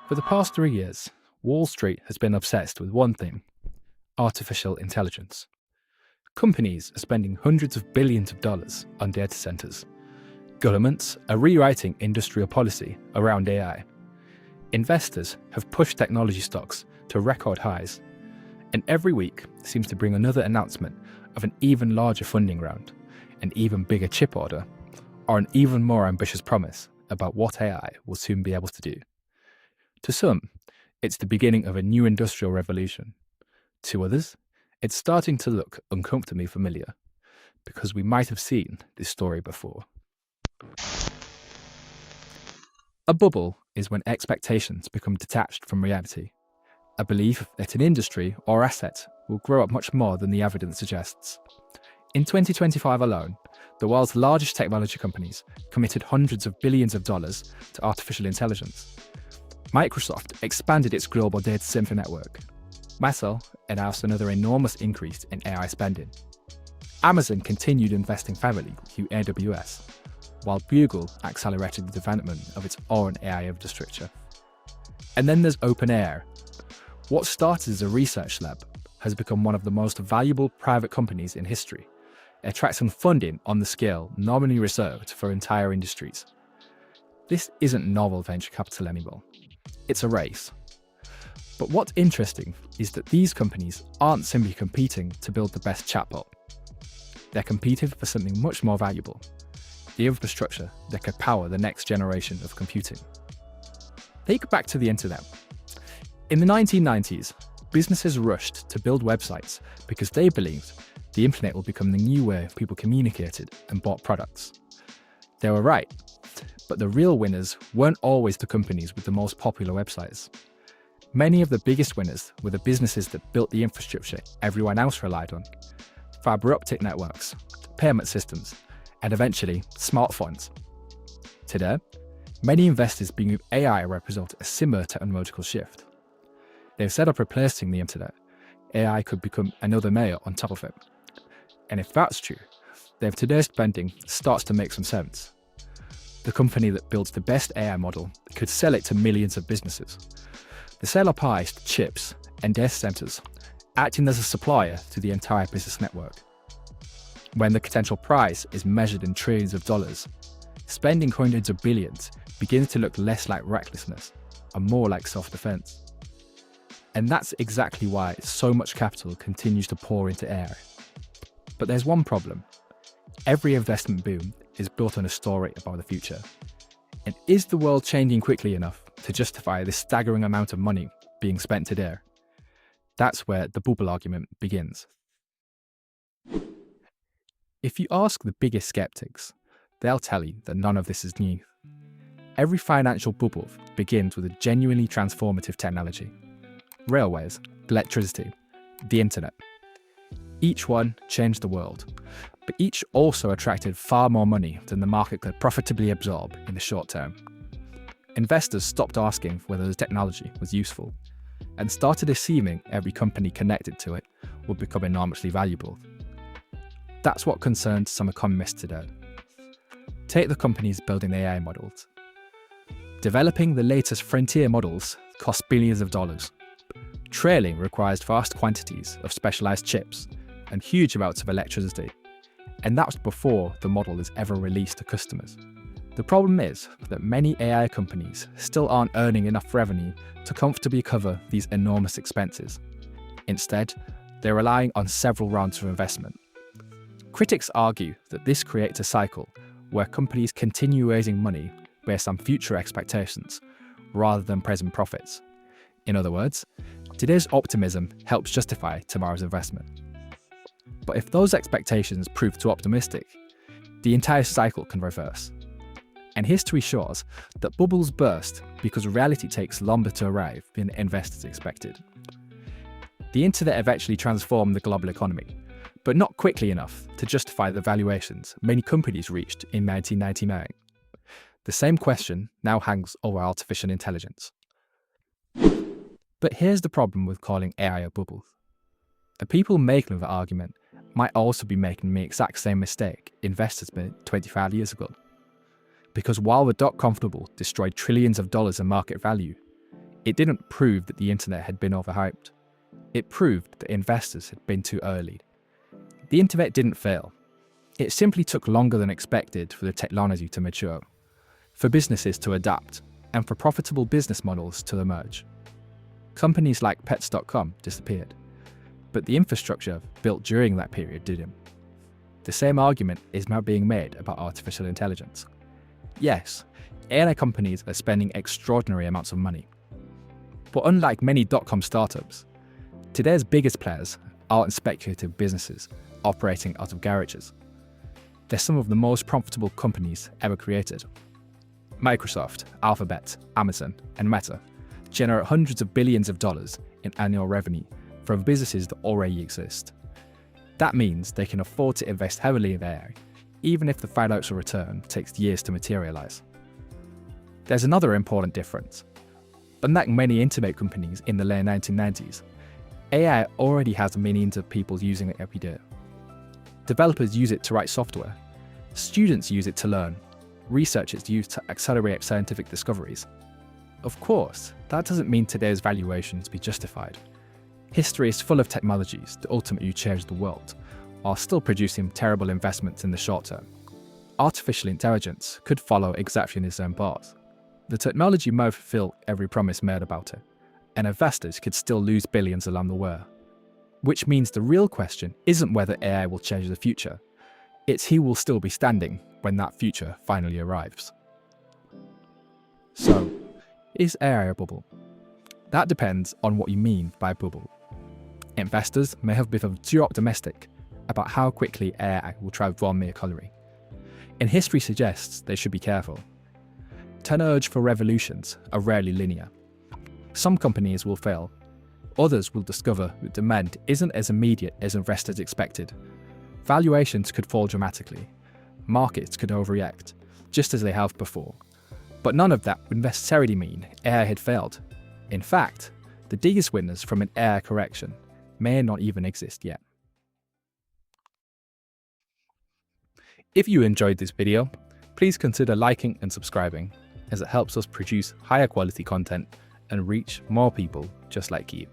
For the past 3 years, Wall Street has been obsessed with one thing: artificial intelligence. Companies are spending hundreds of billions of dollars on data centers. Governments are rewriting industrial policy around AI. Investors have pushed technology stocks to record highs. And every week seems to bring another announcement of an even larger funding round, an even bigger chip order, or an even more ambitious promise about what AI will soon be able to do. To some, it's the beginning of a new industrial revolution. To others, it's starting to look uncomfortably familiar, because we might have seen this story before. A bubble is when expectations become detached from reality, a belief that an industry or asset will grow up much more than the evidence suggests. In 2025 alone, the world's largest technology companies committed hundreds of billions of dollars to artificial intelligence. Microsoft expanded its global data center network. Meta announced another enormous increase in AI spending. Amazon continued investing heavily through AWS, while Google accelerated the development of its own AI infrastructure. And then there's OpenAI. What started as a research lab has become one of the most valuable private companies in history, attracting funding on the scale normally reserved for entire industries. This isn't novel venture capital anymore. It's a race. But what's interesting is that these companies aren't simply competing to build the best chatbot. They're competing for something much more valuable: the infrastructure that could power the next generation of computing. Think back to the internet. In the 1990s, businesses rushed to build websites because they believed the internet would become the new way people communicated and bought products. They were right, but the real winners weren't always the companies with the most popular websites. Many of the biggest winners were the businesses that built the infrastructure everyone else relied on: fiber optic networks, payment systems, and eventually smartphones. Today, many investors believe AI represents a similar technological shift. Instead of replacing the internet, AI could become another layer on top of it. And if that's true, then today's spending starts to make some sense. The company that builds the best AI model could sell it to millions of businesses. The seller buys chips and data centers, acting as a supplier to the entire business network. When the potential price is measured in trillions of dollars, spending hundreds of billions begins to look less like recklessness and more like self-defense. And that's exactly why so much capital continues to pour into AI. But there's one problem. Every investment boom is built on a story about the future. And is the world changing quickly enough to justify this staggering amount of money being spent today? That's where the bubble argument begins. If you ask the biggest skeptics, they'll tell you that none of this is new. Every financial bubble begins with a genuinely transformative technology: railways, electricity, the internet. Each one changed the world, but each also attracted far more money than the market could profitably absorb in the short term. Investors stopped asking whether the technology was useful and started assuming every company connected to it would become enormously valuable. That's what concerns some economists today. Take the companies building AI models. Developing the latest frontier models costs billions of dollars. Trailing requires vast quantities of specialized chips and huge amounts of electricity, and that's before the model is ever released to customers. The problem is that many AI companies still aren't earning enough revenue to comfortably cover these enormous expenses. Instead, they're relying on several rounds of investment. Critics argue that this creates a cycle where companies continue raising money based on future expectations rather than present profits. In other words, today's optimism helps justify tomorrow's investment. But if those expectations prove too optimistic, the entire cycle can reverse. And history shows that bubbles burst because reality takes longer to arrive than investors expected. The internet eventually transformed the global economy, but not quickly enough to justify the valuations many companies reached in 1999. The same question now hangs over artificial intelligence. But here's the problem with calling AI a bubble. The people making the argument might also be making the exact same mistake investors made 25 years ago. Because while the dot-com bubble destroyed trillions of dollars in market value, It didn't prove that the internet had been overhyped. It proved that investors had been too early. The internet didn't fail. It simply took longer than expected for the technology to mature, for businesses to adapt, and for profitable business models to emerge. Companies like Pets.com disappeared, but the infrastructure built during that period didn't. The same argument is now being made about artificial intelligence. Yes, AI companies are spending extraordinary amounts of money. But unlike many dot-com startups, today's biggest players aren't speculative businesses operating out of garages. They're some of the most profitable companies ever created. Microsoft, Alphabet, Amazon, and Meta generate hundreds of billions of dollars in annual revenue from businesses that already exist. That means they can afford to invest heavily in AI, even if the financial return takes years to materialize. There's another important difference. Unlike many internet companies in the late 1990s, AI already has millions of people using it every day. Developers use it to write software. Students use it to learn. Researchers use it to accelerate scientific discoveries. Of course, that doesn't mean today's valuations be justified. History is full of technologies that ultimately change the world, while still producing terrible investments in the short term. Artificial intelligence could follow exactly in its own path. The technology might fulfill every promise made about it, and investors could still lose billions along the way. Which means the real question isn't whether AI will change the future, it's who will still be standing when that future finally arrives. So, is AI a bubble? That depends on what you mean by bubble. Investors may have become too optimistic about how quickly AI will transform the economy. And history suggests they should be careful. Turnover for revolutions are rarely linear. Some companies will fail. Others will discover that demand isn't as immediate as investors expected. Valuations could fall dramatically. Markets could overreact, just as they have before. But none of that would necessarily mean AI had failed. In fact, the biggest winners from an AI correction may not even exist yet. If you enjoyed this video, please consider liking and subscribing, as it helps us produce higher quality content and reach more people just like you.